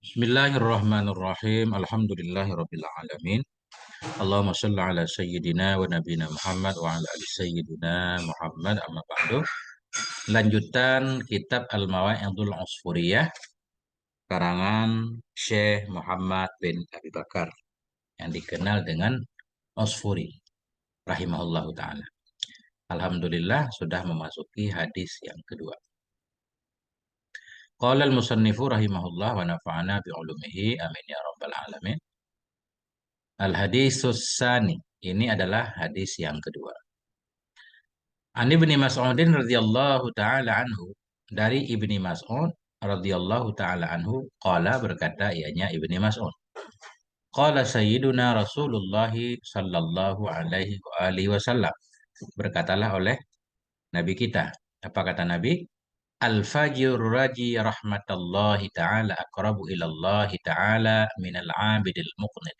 Bismillahirrahmanirrahim. Alhamdulillahirabbil alamin. Allahumma shalli ala sayyidina wa nabiyina Muhammad wa ala ali sayyidina Muhammad amma ba'du. Lanjutan kitab Al-Mawa'idul Usfuriyah karangan Syekh Muhammad bin Abi Bakar yang dikenal dengan Usfuri rahimahullahu taala. Alhamdulillah sudah memasuki hadis yang kedua. Qala al-musannifu rahimahullah wa nafa'ana bi ulumihi amin ya rabbal alamin. Al-hadisus sani. Ini adalah hadis yang kedua. An Ibni Mas'udin radhiyallahu taala anhu, dari Ibni Mas'ud radhiyallahu taala anhu qala, berkata ianya Ibni Mas'ud, qala sayyiduna Rasulullah sallallahu alaihi wa alihi wasallam, berkatalah oleh nabi kita. Apa kata nabi? Al-fajir raji rahmatallahi ta'ala aqrabu ilallahi ta'ala minal abidil muqnit.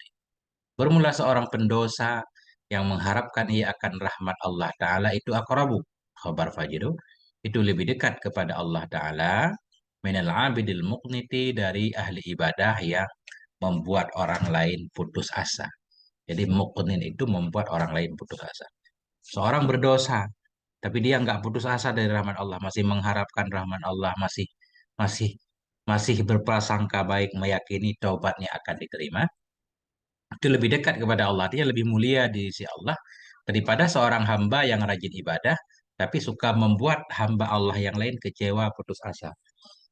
Bermula seorang pendosa yang mengharapkan ia akan rahmat Allah Ta'ala itu aqrabu. Khabar fajiru. Itu lebih dekat kepada Allah Ta'ala. Minal abidil muqniti, dari ahli ibadah yang membuat orang lain putus asa. Jadi muqnin itu membuat orang lain putus asa. Seorang berdosa, tapi dia nggak putus asa dari rahmat Allah. Masih mengharapkan rahmat Allah. Masih masih berprasangka baik, meyakini taubatnya akan diterima, itu lebih dekat kepada Allah. Dia lebih mulia di sisi Allah daripada seorang hamba yang rajin ibadah tapi suka membuat hamba Allah yang lain kecewa, putus asa.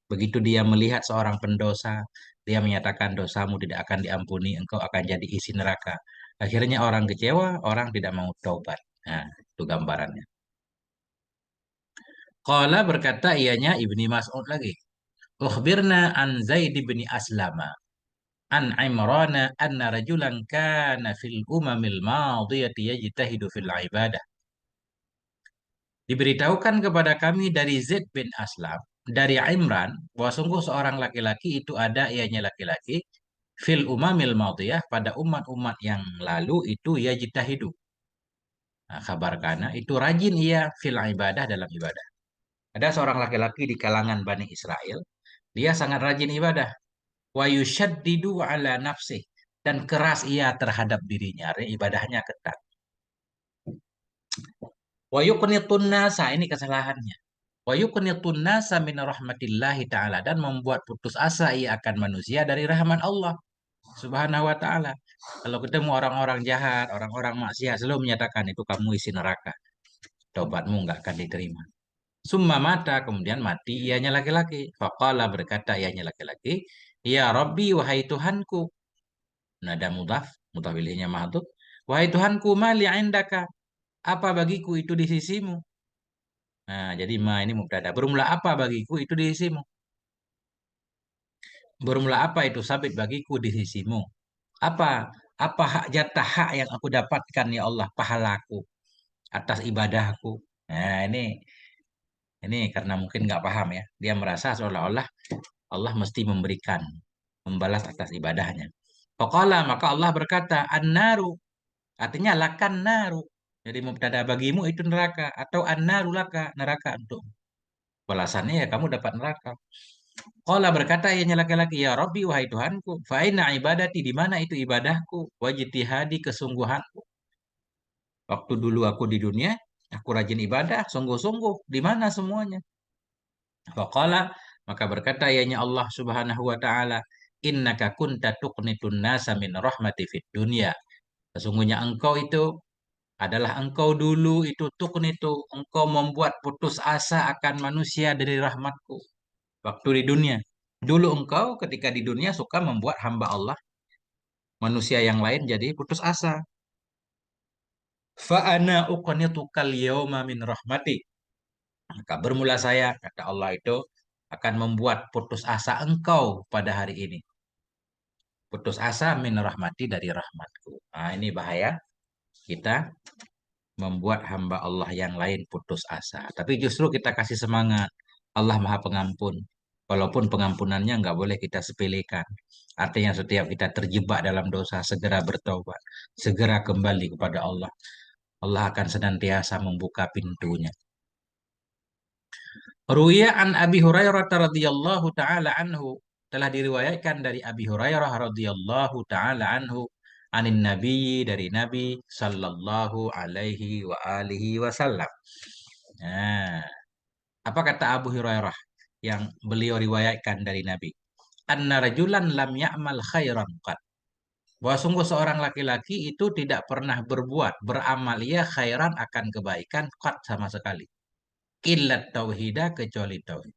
Begitu dia melihat seorang pendosa, dia menyatakan dosamu tidak akan diampuni, engkau akan jadi isi neraka. Akhirnya orang kecewa, orang tidak mau taubat. Nah, itu gambarannya. Qala, berkata ianya Ibni Mas'ud lagi. Ukhbirna an Zaid bin Aslama an Imrana anna rajulan kana fil umamil madiyati yajtahidu fil ibadah. Diberitahukan kepada kami dari Zaid bin Aslam, dari Imran, bahwa sungguh seorang laki-laki itu ada, ianya laki-laki, fil umamil madiyah, pada umat-umat yang lalu itu yajtahidu. Nah, kabar kana itu rajin ia fil ibadah, dalam ibadah. Ada seorang laki-laki di kalangan Bani Israel, dia sangat rajin ibadah. Wa yushaddidu ala nafsih, dan keras ia terhadap dirinya, ibadahnya ketat. Wa yuqnitun nasa, ini kesalahannya. Wa yuqnitun nasa min rahmatillahi ta'ala, dan membuat putus asa ia akan manusia dari rahmat Allah Subhanahu wa ta'ala. Kalau ketemu orang-orang jahat, orang-orang maksiat, selalu menyatakan itu kamu isi neraka. Taubatmu nggak akan diterima. Summa mata, kemudian mati ianya laki-laki. Faqala, berkata ianya laki-laki, ya Rabbi, wahai Tuhanku. Nada mudhaf, mudhaf ilaihinya mahdhuf. Wahai Tuhanku, mali indaka, apa bagiku itu di sisimu? Nah, jadi ma ini mubtada. Bermula apa bagiku itu di sisimu? Bermula apa itu sabit bagiku di sisimu? Apa apa hak jatah hak yang aku dapatkan ya Allah, pahalaku atas ibadahku? Nah, ini karena mungkin nggak paham ya. Dia merasa seolah-olah Allah mesti memberikan, membalas atas ibadahnya. Faqala, maka Allah berkata, an-naru, artinya lakan naru. Jadi mubtada bagimu itu neraka, atau an-naru laka, neraka untuk. Balasannya ya kamu dapat neraka. Qala, berkata ianya laki-laki, ya Rabbi, wahai Tuhanku, fa inna ibadati, di mana itu ibadahku, wajtihadi, kesungguhanku. Waktu dulu aku di dunia, aku rajin ibadah, sungguh-sungguh, di mana semuanya? Faqala, maka berkata ianya Allah Subhanahu wa taala, innaka kunta tuqnitun nasa min rahmati fid dunya. Sesungguhnya engkau itu adalah engkau dulu itu tuqnitu, engkau membuat putus asa akan manusia dari rahmatku waktu di dunia. Dulu engkau ketika di dunia suka membuat hamba Allah, manusia yang lain, jadi putus asa. Fa ana uqnitukal yauma min rahmati. Maka bermula saya, kata Allah itu, akan membuat putus asa engkau pada hari ini. Putus asa min rahmati, dari rahmatku. Nah, ini bahaya kita membuat hamba Allah yang lain putus asa. Tapi justru kita kasih semangat. Allah Maha Pengampun. Walaupun pengampunannya nggak boleh kita sepelekan. Artinya setiap kita terjebak dalam dosa, segera bertobat. Segera kembali kepada Allah. Allah akan senantiasa membuka pintunya. Ruya an Abi Hurairah radhiyallahu taala anhu, telah diriwayatkan dari Abi Hurairah radhiyallahu taala anhu anin Nabi dari Nabi sallallahu alaihi wa alihi wasallam. Nah, apa kata Abu Hurairah yang beliau riwayatkan dari Nabi? Anna rajulan lam ya'mal khairan qat. Bahwa sungguh seorang laki-laki itu tidak pernah berbuat, beramal ia khairan akan kebaikan qat sama sekali. Illat tauhidah kecuali tauhid.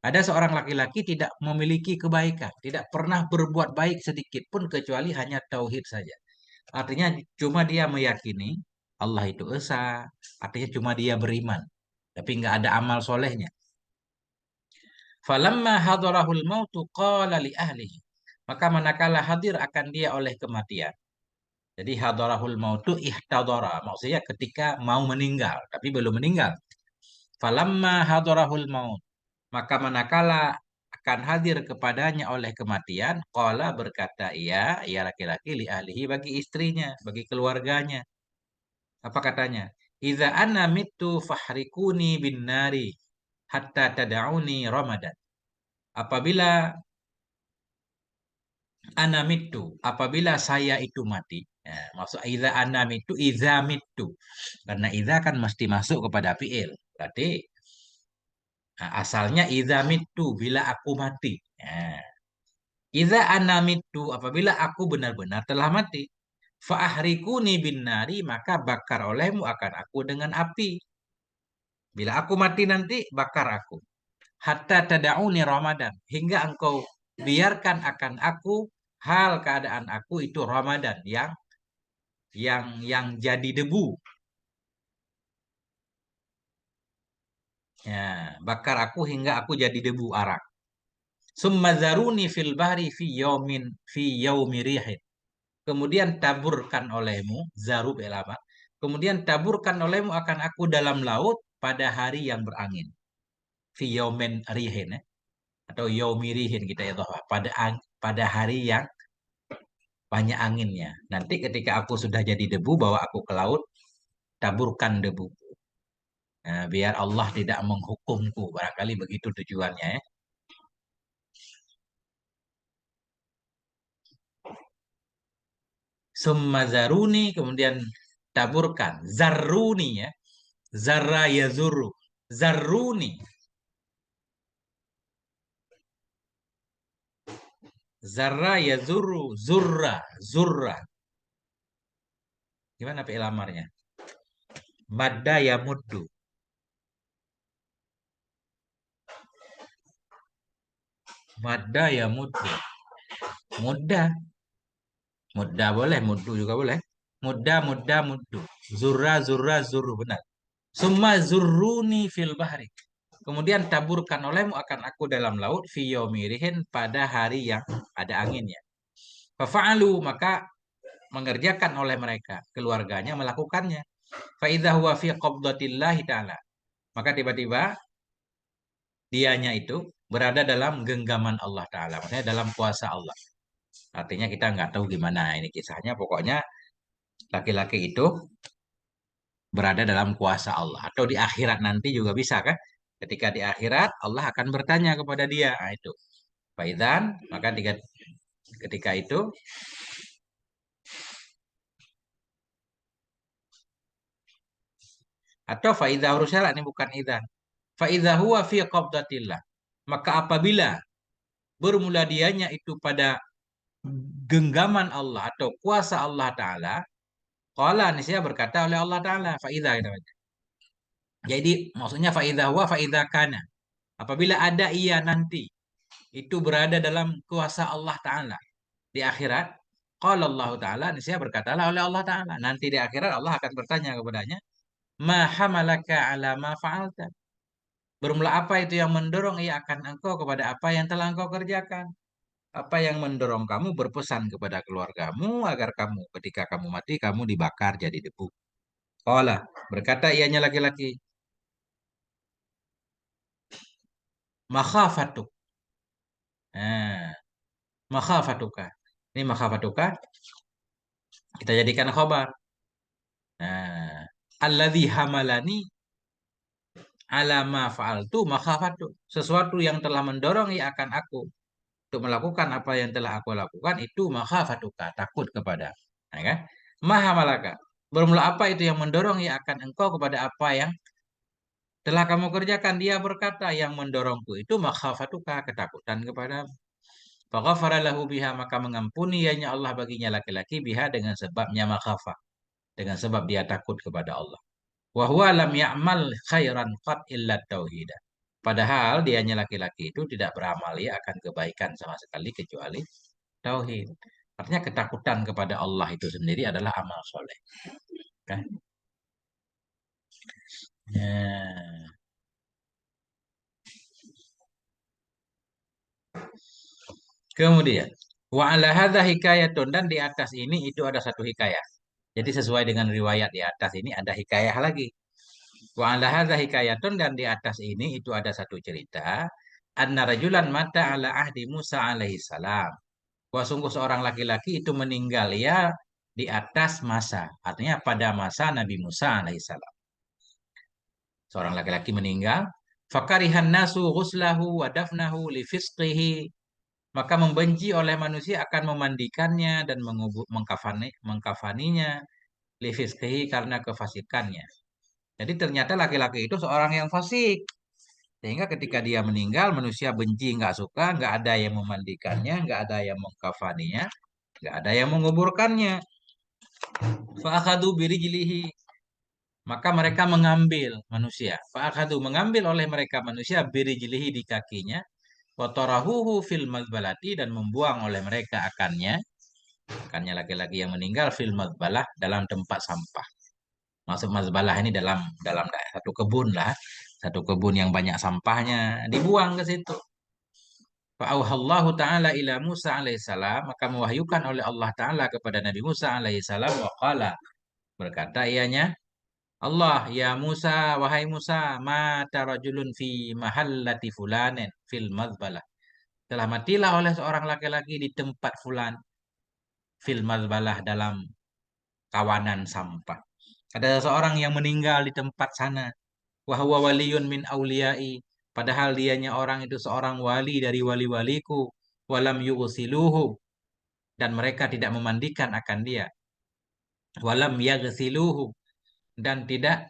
Ada seorang laki-laki tidak memiliki kebaikan, tidak pernah berbuat baik sedikit pun kecuali hanya tauhid saja. Artinya cuma dia meyakini Allah itu esa, artinya cuma dia beriman, tapi nggak ada amal solehnya. Falamma hadarahul mautu qala li ahlihi. Maka manakala hadir akan dia oleh kematian. Jadi hadarahul mautu ihtadara, maksudnya ketika mau meninggal, tapi belum meninggal. Falamma hadarahul maut. Maka manakala akan hadir kepadanya oleh kematian, qala berkata ia laki-laki li ahlihi bagi istrinya, bagi keluarganya. Apa katanya? Iza ana mitu fahrikuni bin nari hatta tada'uni ramadan. Apabila ana mitu, apabila saya itu mati. Ya, maksud iza ana mitu, iza mitu. Karena iza kan mesti masuk kepada fiil. Berarti asalnya iza mitu, bila aku mati. Ya. Iza ana mitu, apabila aku benar-benar telah mati. Fa'ahrikuni bin nari, maka bakar olehmu akan aku dengan api. Bila aku mati nanti, bakar aku. Hatta tada'uni Ramadan. Hingga engkau biarkan akan aku hal keadaan aku itu Ramadan yang jadi debu. Ya, bakar aku hingga aku jadi debu arak. Summa zaruni fil bahri fi yaumi rihin. Kemudian taburkan olehmu zarub elama. Kemudian taburkan olehmu akan aku dalam laut pada hari yang berangin. Fi yaumin rihin ya. Atau yaumi rihin kita ya pada hari yang banyak anginnya. Nanti ketika aku sudah jadi debu, bawa aku ke laut, taburkan debu. Nah, biar Allah tidak menghukumku. Barangkali begitu tujuannya ya. Summa zaruni, kemudian taburkan. Zarruni ya. Zarra yazuru. Zarruni. Zarra yazuru. Zurra. Zurra. Gimana fi'il amarnya? Madda yamuddu. Madda yamuddu. Mudah. Mudah boleh. Muddu juga boleh. Mudah, mudah, muddu. Zurra, zurra, zurru. Benar. Summa zurruni fil bahri. Kemudian taburkan olehmu akan aku dalam laut fi yaumirihin pada hari yang ada anginnya. Fafa'alu maka mengerjakan oleh mereka, keluarganya melakukannya. Fa idza huwa fi qabdatillahi ta'ala. Maka tiba-tiba dianya itu berada dalam genggaman Allah Ta'ala. Maksudnya dalam kuasa Allah. Artinya kita nggak tahu gimana ini kisahnya. Pokoknya laki-laki itu berada dalam kuasa Allah. Atau di akhirat nanti juga bisa kan? Ketika di akhirat Allah akan bertanya kepada dia. Nah, itu. Faidan, maka ketika itu atau faidha huruf syarat ini bukan idan. Faidha huwa fi qabdatillah. Maka apabila bermula dianya itu pada genggaman Allah atau kuasa Allah Ta'ala, qala nisya berkata oleh Allah Ta'ala, faidha. Jadi maksudnya faidha huwa faidha kana. Apabila ada ia nanti, itu berada dalam kuasa Allah Ta'ala. Di akhirat, qala Allah Ta'ala, niscaya berkatalah oleh Allah Ta'ala. Nanti di akhirat Allah akan bertanya kepadanya, ma hamalaka ala ma fa'alta. Bermula apa itu yang mendorong ia akan engkau kepada apa yang telah engkau kerjakan. Apa yang mendorong kamu berpesan kepada keluargamu agar kamu ketika kamu mati kamu dibakar jadi debu. Qala, berkata ianya laki-laki, makhafatuk. Nah, makhafatuka. Ini makhafatuka kita jadikan khobar. Nah, alladzi hamalani ala ma fa'altu makhafatu. Sesuatu yang telah mendorong ia akan aku untuk melakukan apa yang telah aku lakukan itu makhafatuka, takut kepada. Ya kan? Maha malaka. Bermula apa itu yang mendorong ya akan engkau kepada apa yang telah kamu kerjakan. Dia berkata yang mendorongku itu makhafatuka, ketakutan kepada. Faghafara lahu biha, maka mengampuni ianya Allah baginya laki-laki biha dengan sebabnya makhafah. Dengan sebab dia takut kepada Allah. Wa huwa lam ya'mal khairan qat illa tauhid. Padahal dianya laki-laki itu tidak beramal ya akan kebaikan sama sekali kecuali tauhid. Artinya ketakutan kepada Allah itu sendiri adalah amal soleh. Kan? Ya. Kemudian, wa ala hadza hikayatun, dan di atas ini itu ada satu hikayah. Jadi sesuai dengan riwayat di atas ini ada hikayah lagi. Wa ala hadza hikayatun, dan di atas ini itu ada satu cerita. Anna rajulan mata ala ahdi Musa alaihi salam. Wah, sungguh seorang laki-laki itu meninggal ya di atas masa. Artinya pada masa Nabi Musa alaihissalam. Seorang laki-laki meninggal. Fakarihan nasu ghuslahu wa dafnahu li fisqihi. Maka membenci oleh manusia akan memandikannya dan mengkafaninya li fisqihi karena kefasikannya. Jadi ternyata laki-laki itu seorang yang fasik. Sehingga ketika dia meninggal, manusia benci, nggak suka, nggak ada yang memandikannya, nggak ada yang mengkafaninya, nggak ada yang menguburkannya. Fa'akhadu birijlihi, maka mereka mengambil manusia. Fa'akhadu, mengambil oleh mereka manusia birijlihi, di kakinya. Watarahuhu fil mazbalati, dan membuang oleh mereka akannya laki-laki yang meninggal fil mazbalah, dalam tempat sampah. Maksud mazbalah ini dalam satu kebun lah, satu kebun yang banyak sampahnya, dibuang ke situ. Fa'auhallahu ta'ala ila Musa alaihissalam, maka mewahyukan oleh Allah Ta'ala kepada Nabi Musa alaihissalam, waqala, berkata ianya, Allah, ya Musa, wahai Musa, mata rajulun fi mahallati fulanen fil mazbalah. Telah matilah oleh seorang laki-laki di tempat fulan, fil mazbalah, dalam kawanan sampah. Ada seseorang yang meninggal di tempat sana. Wahwa waliyun min auliyai. Padahal dianya orang itu seorang wali dari wali-waliku. Walam yughsiluhu, dan mereka tidak memandikan akan dia. Walam yaghsiluhu, dan tidak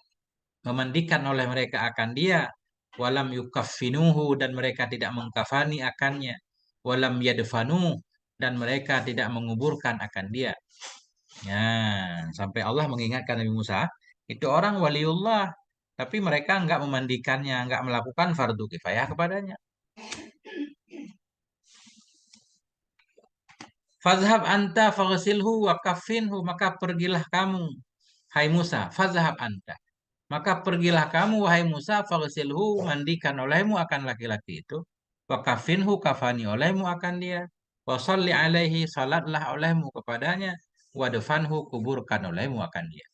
memandikan oleh mereka akan dia. Walam yukaffinuhu, dan mereka tidak mengkafani akannya. Walam yadfanu, dan mereka tidak menguburkan akan dia. Ya, sampai Allah mengingatkan Nabi Musa, itu orang waliullah, tapi mereka enggak memandikannya, enggak melakukan fardu kifayah kepadanya. Fazhab anta faghsilhu wa kaffinhu, maka pergilah kamu, hai Musa, fazhab anta. Maka pergilah kamu, wahai Musa, faghsilhu, mandikan olehmu akan laki-laki itu, wa kaffinhu, kafani olehmu akan dia, wa sholli alaihi, salatlah olehmu kepadanya, wa defanhu, kuburkan olehmu akan dia.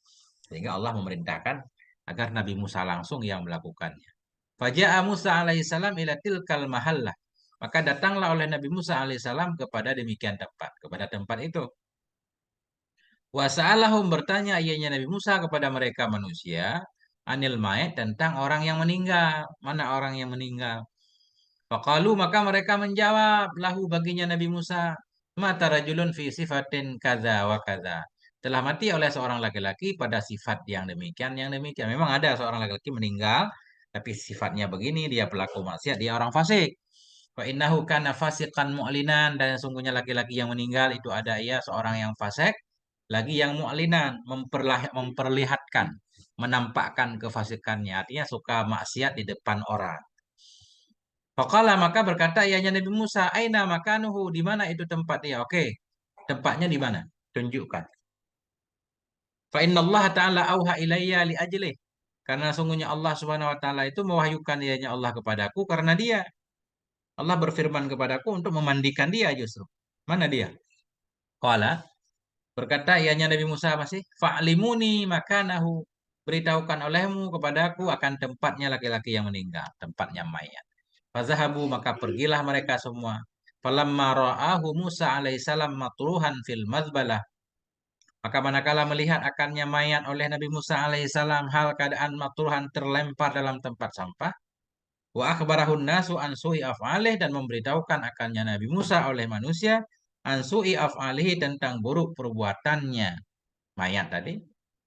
Sehingga Allah memerintahkan agar Nabi Musa langsung yang melakukannya. Faja'a Musa alaihissalam ila tilkal mahallah. Maka datanglah oleh Nabi Musa alaihissalam kepada demikian tempat, kepada tempat itu. Wasa'alahum, bertanya ianya Nabi Musa kepada mereka manusia, anil mayat, tentang orang yang meninggal. Mana orang yang meninggal? Faqalu, maka mereka menjawab lahu baginya Nabi Musa, mata rajulun fi sifatin kaza wa kaza. Telah mati oleh seorang laki-laki pada sifat yang demikian, yang demikian. Memang ada seorang laki-laki meninggal, tapi sifatnya begini, dia pelaku maksiat, dia orang fasik. Fa innahu kana fasiqan mu'linan, dan sungguhnya laki-laki yang meninggal itu ada ia seorang yang fasik, lagi yang mu'linan, memperlihatkan, menampakkan kefasikannya. Artinya suka maksiat di depan orang. Faqala, maka berkata ianya Nabi Musa, aina makanuhu, di mana itu tempat dia? Oke, tempatnya di mana? Tunjukkan. Fa inna Allah Ta'ala auha ilayya li ajlih. Karena sungguhnya Allah Subhanahu wa taala itu mewahyukan ianya Allah kepadaku karena dia. Allah berfirman kepadaku untuk memandikan dia justru. Mana dia? Qala, berkata ianya Nabi Musa masih, fa'limuni makanahu. Beritahukan olehmu kepadaku akan tempatnya laki-laki yang meninggal, tempatnya mayat. Fazahabu, maka pergilah mereka semua. Falamma ra'ahu Musa alaihissalam matruhan fil mazbalah. Maka manakala melihat akannya mayat oleh Nabi Musa alaihissalam, hal keadaan matruhan terlempar dalam tempat sampah. Wa akhbarahun nasu an su'i af'alih, dan memberitahukan akannya Nabi Musa oleh manusia an su'i af'alihi, tentang buruk perbuatannya. Mayat tadi.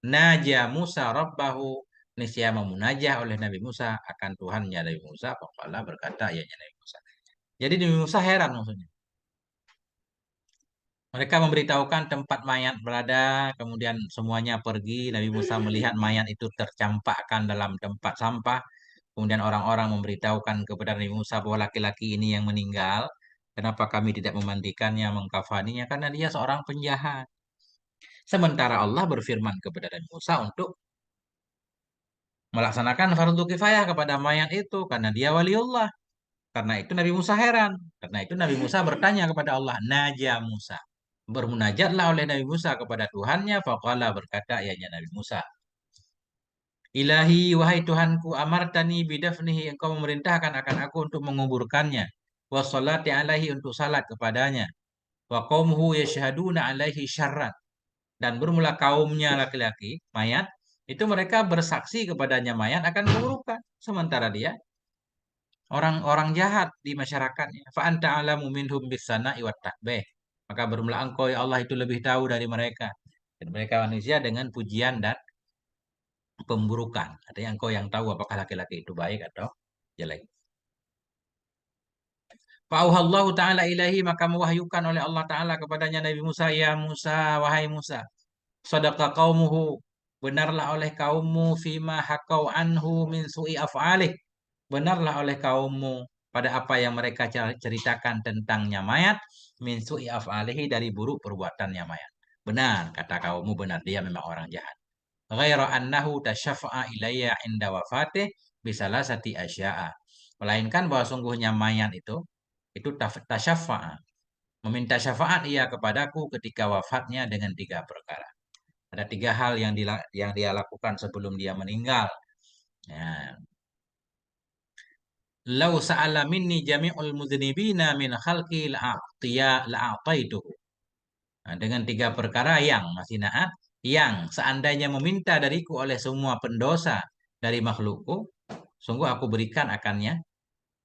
Naja Musa rabbahu, niscaya memunajah oleh Nabi Musa akan Tuhannya Nabi Musa. Faqala, berkata ya Nabi Musa. Jadi Nabi Musa heran maksudnya. Mereka memberitahukan tempat mayat berada, kemudian semuanya pergi. Nabi Musa melihat mayat itu tercampakkan dalam tempat sampah. Kemudian orang-orang memberitahukan kepada Nabi Musa bahwa laki-laki ini yang meninggal. Kenapa kami tidak memandikannya, mengkafaninya? Karena dia seorang penjahat. Sementara Allah berfirman kepada Nabi Musa untuk melaksanakan fardu kifayah kepada mayat itu karena dia waliullah. Karena itu Nabi Musa heran. Karena itu Nabi Musa bertanya kepada Allah, Naja Musa. Bermunajatlah oleh Nabi Musa kepada Tuhannya. Faqala, berkata ianya Nabi Musa, Ilahi, wahai Tuhanku, amartani bidafnihi, engkau memerintahkan akan aku untuk menguburkannya. Wassalati alaihi, untuk salat kepadanya. Wa qaumuhu yashhaduna alaihi syarrat, dan bermula kaumnya laki-laki, mayat, itu mereka bersaksi kepadanya mayat akan keburukan. Sementara dia orang-orang jahat di masyarakatnya. Fa anta alamu minhum bisana'i wat takbih. Maka bermula engkau ya Allah itu lebih tahu dari mereka. Dan mereka manusia dengan pujian dan pemburukan. Artinya engkau yang tahu apakah laki-laki itu baik atau jelek. Fa'auhallahu ta'ala ilahi, maka mewahyukan oleh Allah Ta'ala kepadanya Nabi Musa, ya Musa, wahai Musa, sadaqa qaumuhu, benarlah oleh kaummu fima hakau anhu min su'i af'alih. Benarlah oleh kaummu pada apa yang mereka ceritakan tentangnya mayat, min su'i af'alihi, dari buruk perbuatannya mayat. Benar, kata kaummu, benar, dia memang orang jahat. Ghaira annahu tasyaffa'a ilayya inda wafatih bisalasati asya'a. Melainkan bahwa sungguhnya mayat itu tasyaffa'a, meminta syafaat ia kepadaku ketika wafatnya dengan tiga perkara. Ada tiga hal yang dia lakukan sebelum dia meninggal. Ya. Lau sa'ala minni jami'ul mudhnibina min khalqi la'ataituhu. Nah, dengan tiga perkara yang masih naat, yang seandainya meminta dariku oleh semua pendosa dari makhlukku, sungguh aku berikan akannya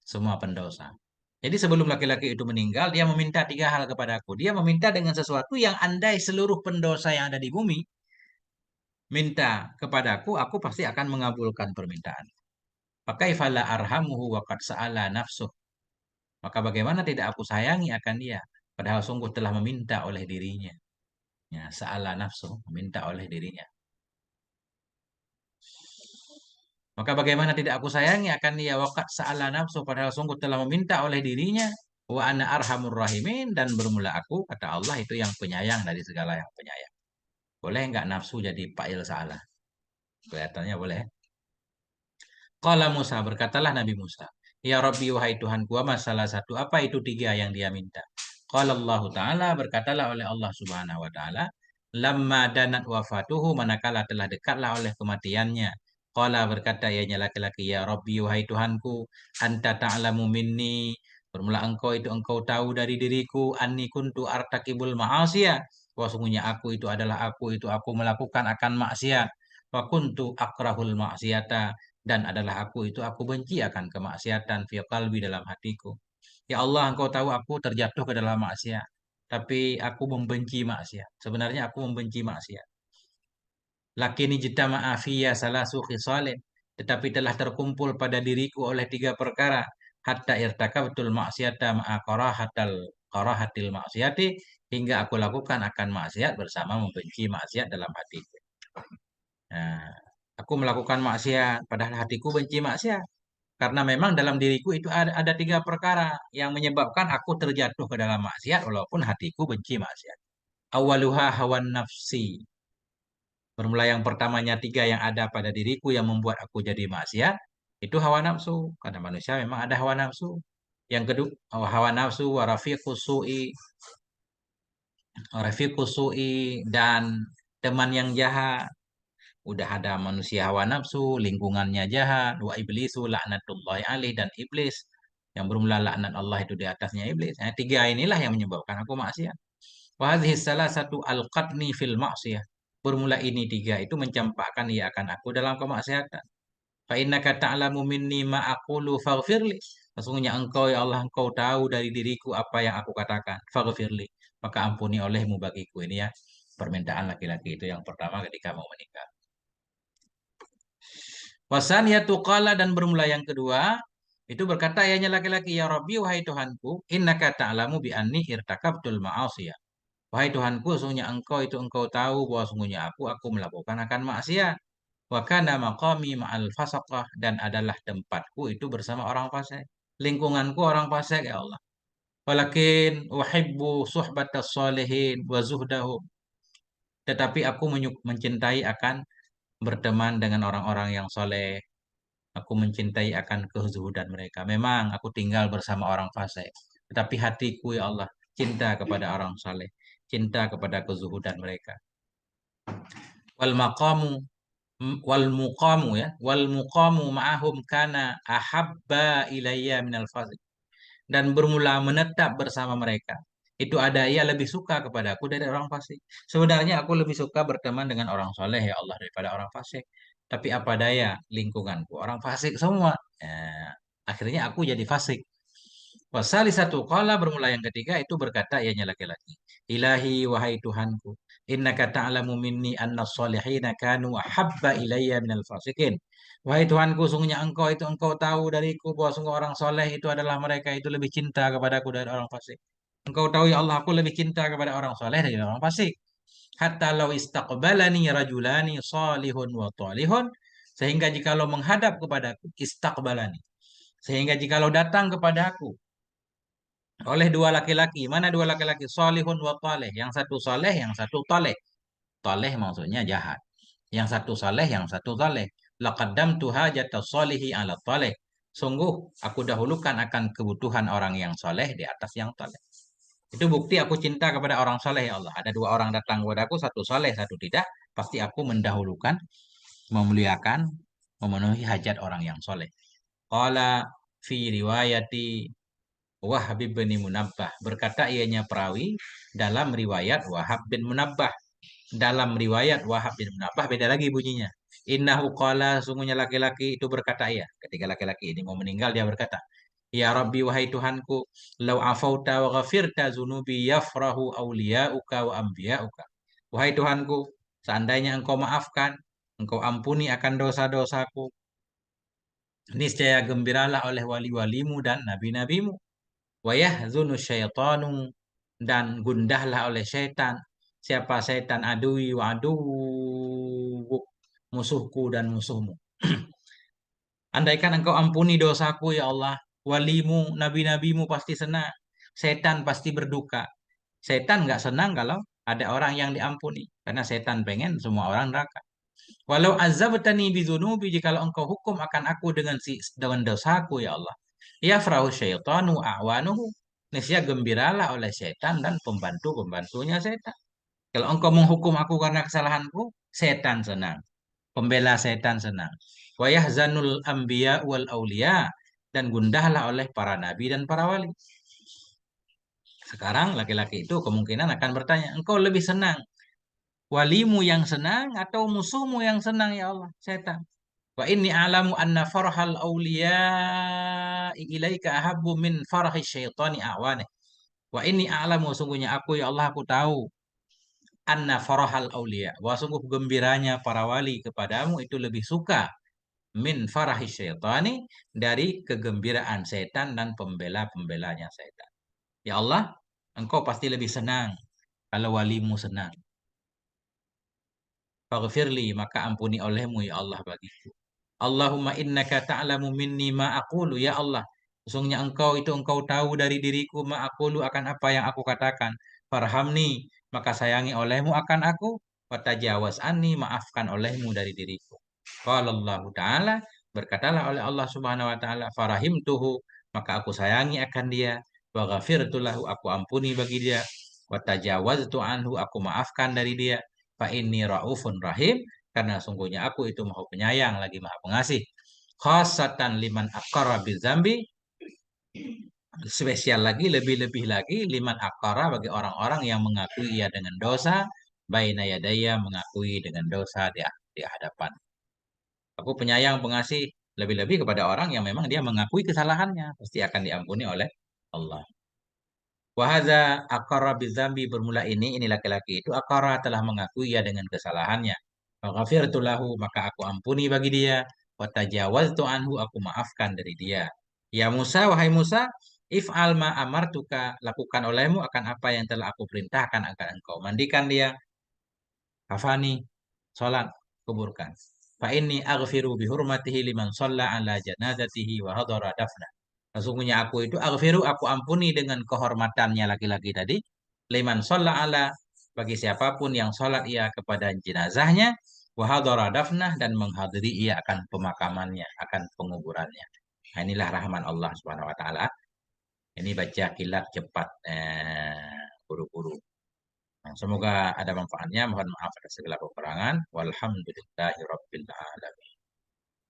semua pendosa. Jadi sebelum laki-laki itu meninggal, dia meminta tiga hal kepadaku. Dia meminta dengan sesuatu yang andai seluruh pendosa yang ada di bumi minta kepadaku, aku pasti akan mengabulkan permintaan. Fakaifala arhamuhu wa qad sa'ala nafsuh. Maka bagaimana tidak aku sayangi akan dia, padahal sungguh telah meminta oleh dirinya. Ya, sa'ala nafsuh, meminta oleh dirinya. Maka bagaimana tidak aku sayangi akan dia, waqad sa'ala nafsuh, padahal sungguh telah meminta oleh dirinya. Wa ana arhamur rahimin, dan bermula aku, kata Allah, itu yang penyayang dari segala yang penyayang. Boleh nggak nafsu jadi fa'il salah? Kelihatannya boleh. Qala Musa, berkatalah Nabi Musa, Ya Rabbi, wahai Tuhanku, salah satu apa itu tiga yang dia minta? Qala Allah Ta'ala, berkatalah oleh Allah Subhanahu wa Ta'ala, lamma danat wafatuhu, manakala telah dekatlah oleh kematiannya. Qala, berkata ianya laki-laki, Ya Rabbi, wahai Tuhanku, anta ta'lamu minni, bermula engkau itu engkau tahu dari diriku, anni kuntu artakibul ma'asiyah, bahwa sungguhnya aku melakukan akan maksiat. Wa kuntu akrahul maksiata, dan adalah aku benci akan kemaksiatan fi qalbi, dalam hatiku. Ya Allah, engkau tahu aku terjatuh ke dalam maksiat, tapi aku membenci maksiat. Sebenarnya aku membenci maksiat. Lakini jitama'a fiyya salasu khisalin, tetapi telah terkumpul pada diriku oleh tiga perkara, hatta irtakabtul maksiata ma'a karahatil maksiati, hingga aku lakukan akan maksiat bersama membenci maksiat dalam hatiku. Nah, aku melakukan maksiat, padahal hatiku benci maksiat. Karena memang dalam diriku itu ada tiga perkara yang menyebabkan aku terjatuh ke dalam maksiat, walaupun hatiku benci maksiat. Awaluha hawan nafsi. Bermula yang pertamanya tiga yang ada pada diriku yang membuat aku jadi maksiat, itu hawa nafsu. Karena manusia memang ada hawa nafsu. Yang kedua, hawa nafsu warafiqus su'i, dan teman yang jahat. Udah ada manusia hawa nafsu, lingkungannya jahat, wa iblisu laknatullahi alaih, dan iblis yang bermula laknat Allah itu di atasnya iblis. Nah, tiga inilah yang menyebabkan aku maksiat. Wa hadhihi salasatu alqatni fil maksiyah. Bermula ini tiga itu mencampakkan ia akan aku dalam kemaksiatan. Fa innaka ta'lamu minni ma aqulu faghfirli. Sesungguhnya engkau ya Allah, engkau tahu dari diriku apa yang aku katakan. Faghfirli. Maka ampuni olehmu bagiku. Ini ya permintaan laki-laki itu yang pertama ketika mau menikah. Wasaniyatu qala, dan bermula yang kedua, itu berkata ianya laki-laki, ya Rabbi, wahai Tuhanku, innaka ta'lamu bi anni irtakabtul ma'asiyah. Wahai Tuhanku, sesungguhnya engkau itu engkau tahu bahwa sungguhnya aku melakukan akan maksiat. Wa kana maqami ma'al fasaqah, dan adalah tempatku itu bersama orang fasik. Lingkunganku orang fasik ya Allah. Walakin uhibbu suhbatas salihin wa zuhdahum. Tetapi aku mencintai akan berteman dengan orang-orang yang soleh. Aku mencintai akan kezuhudan mereka. Memang aku tinggal bersama orang fasik. Tetapi hatiku ya Allah cinta kepada orang saleh. Cinta kepada kezuhudan mereka. Wal maqamu wal muqamu ma'ahum kana ahabba ilayya minal fasik, dan bermula menetap bersama mereka itu ada ia lebih suka kepadaku dari orang fasik. Sebenarnya aku lebih suka berteman dengan orang soleh ya Allah daripada orang fasik, tapi apa daya lingkunganku orang fasik semua. Eh, Akhirnya aku jadi fasik. Wasali satu kala, bermula yang ketiga itu berkata ianya laki-laki, Ilahi, wahai Tuhanku, innaka ta'lamu minni anna salihina kanu ahabba ilayya minal fasikin. Wahai Tuhanku, sungguhnya engkau tahu dariku bahwa sungguh orang soleh itu adalah mereka itu lebih cinta kepadaku dari orang fasik. Engkau tahu ya Allah, aku lebih cinta kepada orang soleh dari orang fasik. Hatta law istaqbalani rajulani salihun wa talihun, sehingga jikalau menghadap kepadaku, istaqbalani, sehingga jikalau datang kepadaku oleh dua laki-laki. Mana dua laki-laki? Solihun wa taleh. Yang satu soleh, yang satu taleh. Taleh maksudnya jahat. Yang satu saleh, yang satu taleh. Laqaddamtu hajata solihi ala taleh. Sungguh, aku dahulukan akan kebutuhan orang yang soleh di atas yang taleh. Itu bukti aku cinta kepada orang soleh ya Allah. Ada dua orang datang kepadaku, satu soleh, satu tidak. Pasti aku mendahulukan, memuliakan, memenuhi hajat orang yang soleh. Qala fi riwayati Wahab bin Munabbah, berkata ianya perawi dalam riwayat Wahab bin Munabbah. Dalam riwayat Wahab bin Munabbah beda lagi bunyinya. Innahu qala, sungguhnya laki-laki itu berkata ya. Ketika laki-laki ini mau meninggal dia berkata, Ya Rabbi, wahai Tuhanku, lau afauta wa ghafirta zunubi yafrahu awliya'uka wa anbiya'uka. Wahai Tuhanku, seandainya engkau maafkan, engkau ampuni akan dosa-dosaku, niscaya gembiralah oleh wali-walimu dan nabi-nabimu. Wayahzunu syaitanu, dan gundahlah oleh syaitan. Siapa syaitan? Adui wa aduwuk, musuhku dan musuhmu. Andaikan engkau ampuni dosaku ya Allah, walimu, nabi-nabimu pasti senang. Setan pasti berduka. Setan nggak senang kalau ada orang yang diampuni, karena setan pengen semua orang neraka. Walau azabtani bizunubi, jikalau engkau hukum akan aku dengan dosaku ya Allah. Ya farahu syaitanu a'wanuhu. Niscaya gembiralah oleh setan dan pembantu-pembantunya setan. Kalau engkau menghukum aku karena kesalahanku, setan senang. Pembela setan senang. Wa yahzanul anbiya wal auliya, dan gundahlah oleh para nabi dan para wali. Sekarang laki-laki itu kemungkinan akan bertanya, engkau lebih senang walimu yang senang atau musuhmu yang senang ya Allah? Setan. Wa inni a'lamu anna farhal awliya ilaika ahabbu min farhi syaitani a'wane. Wa inni a'lamu, sungguhnya aku ya Allah, aku tahu, anna farhal awliya, bahwa sungguh gembiranya para wali kepadamu itu lebih suka min farahi syaitani, dari kegembiraan setan dan pembela-pembelanya setan. Ya Allah, engkau pasti lebih senang kalau walimu senang. Faghfirli, maka ampuni olehmu ya Allah bagiku. Allahumma innaka ta'lamu minni ma aqulu, ya Allah, sesungguhnya engkau tahu dari diriku ma aqulu, akan apa yang aku katakan. Farhamni, maka sayangi olehmu akan aku. Wa tajawaz anni, maafkan olehmu dari diriku. Qala Allah Ta'ala, berkatalah oleh Allah Subhanahu wa taala, farahimtuhu, maka aku sayangi akan dia. Wa ghafirtu lahu, aku ampuni bagi dia. Wa tajawaztu anhu, aku maafkan dari dia. Fa inni raufun rahim, karena sungguhnya aku itu maha penyayang lagi maha pengasih. Khasatan liman aqarra bizambi, spesial lagi, lebih-lebih lagi, liman aqarra, bagi orang-orang yang mengakui ia dengan dosa, baina yadaya, mengakui dengan dosa di hadapan. Aku penyayang, pengasih, lebih-lebih kepada orang yang memang dia mengakui kesalahannya, pasti akan diampuni oleh Allah. Wahaza akara bizambi, bermula ini laki-laki itu akara telah mengakui ya dengan kesalahannya. Faghfirtu lahu, maka aku ampuni bagi dia. Wa tajawaztu anhu, aku maafkan dari dia. Ya Musa, wahai Musa, if'al ma amartuka, lakukan olehmu akan apa yang telah aku perintahkan agar engkau mandikan dia. Kafani, sholat, kuburkan. Fa inni aghfiru bihurmatihi liman shalla ala janazatihi wa hadara dafna. Sesungguhnya aku itu aghfiru, aku ampuni dengan kehormatannya laki-laki tadi. Liman shalla ala, bagi siapapun yang sholat ia kepada jenazahnya. Wa hadara dafnah, dan menghadiri ia akan pemakamannya, akan penguburannya. Nah, inilah rahman Allah Subhanahu wa taala. Ini baca kilat cepat, buru-buru. Nah, semoga ada manfaatnya. Mohon maaf atas segala kekurangan. Walhamdulillahirabbil alamin.